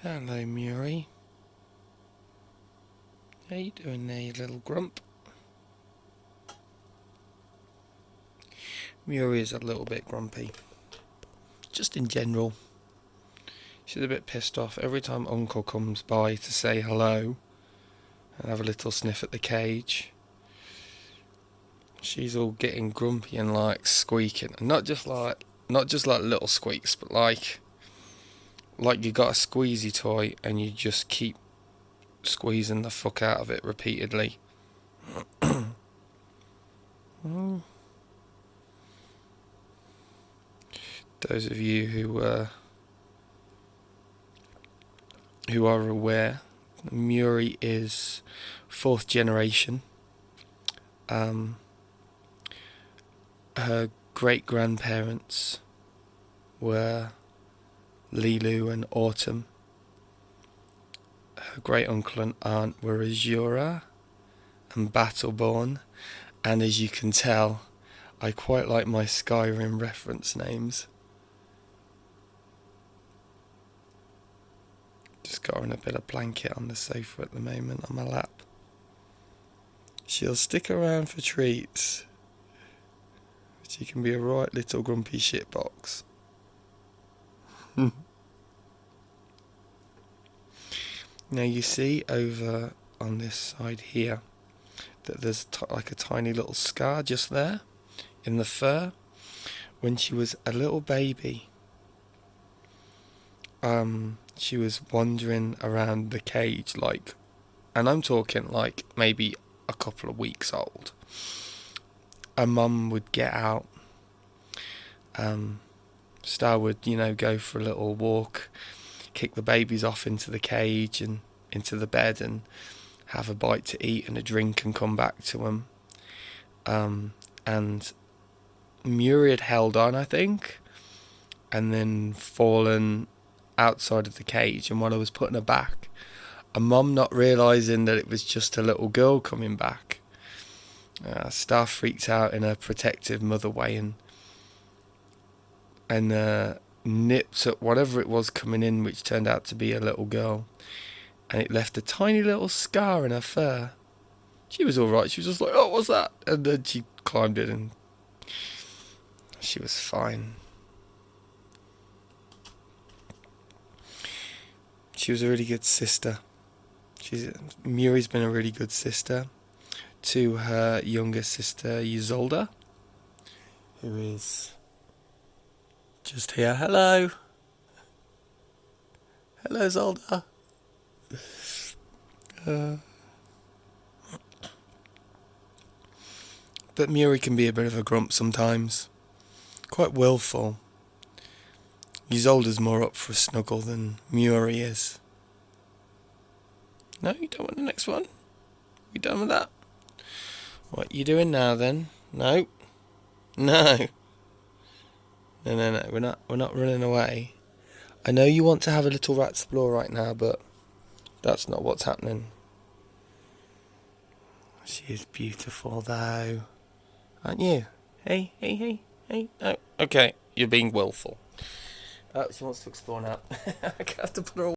Hello, Muiri. How you doing there, you little grump? Muiri is a little bit grumpy. Just in general. She's a bit pissed off every time Uncle comes by to say hello and have a little sniff at the cage. She's all getting grumpy and like squeaking, and not just like little squeaks, but like you got a squeezy toy and you just keep squeezing the fuck out of it repeatedly. Those of you who are aware, Muiri is 4th generation. Her great-grandparents were Lilu and Autumn. Her great-uncle and aunt were Azura and Battleborn, and as you can tell, I quite like my Skyrim reference names. Just got her in a bit of blanket on the sofa at the moment on my lap. She'll stick around for treats. She can be a right little grumpy shitbox. Now you see over on this side here that there's like a tiny little scar just there in the fur. When she was a little baby, she was wandering around the cage and I'm talking like maybe a couple of weeks old. Her mum would get out. Star would, go for a little walk, kick the babies off into the cage and into the bed and have a bite to eat and a drink and come back to them. And Muiri had held on, I think, and then fallen outside of the cage. And while I was putting her back, a mum not realising that it was just a little girl coming back, Star freaked out in a protective mother way and nipped at whatever it was coming in, which turned out to be a little girl, and it left a tiny little scar in her fur. She was alright, she was just like, oh, what's that? And then she climbed it and she was fine. She was a really good sister. Muiri's been a really good sister to her younger sister Isolda, who is just here. Hello Isolda. But Muiri can be a bit of a grump sometimes, quite willful. Isolda's more up for a snuggle than Muiri is. No, you don't want the next one? You done with that? What you doing now then? No. No. We're not running away. I know you want to have a little rat explore right now, but that's not what's happening. She is beautiful though, aren't you? Hey. Oh, okay, you're being willful. She wants to explore now. I have to put her away.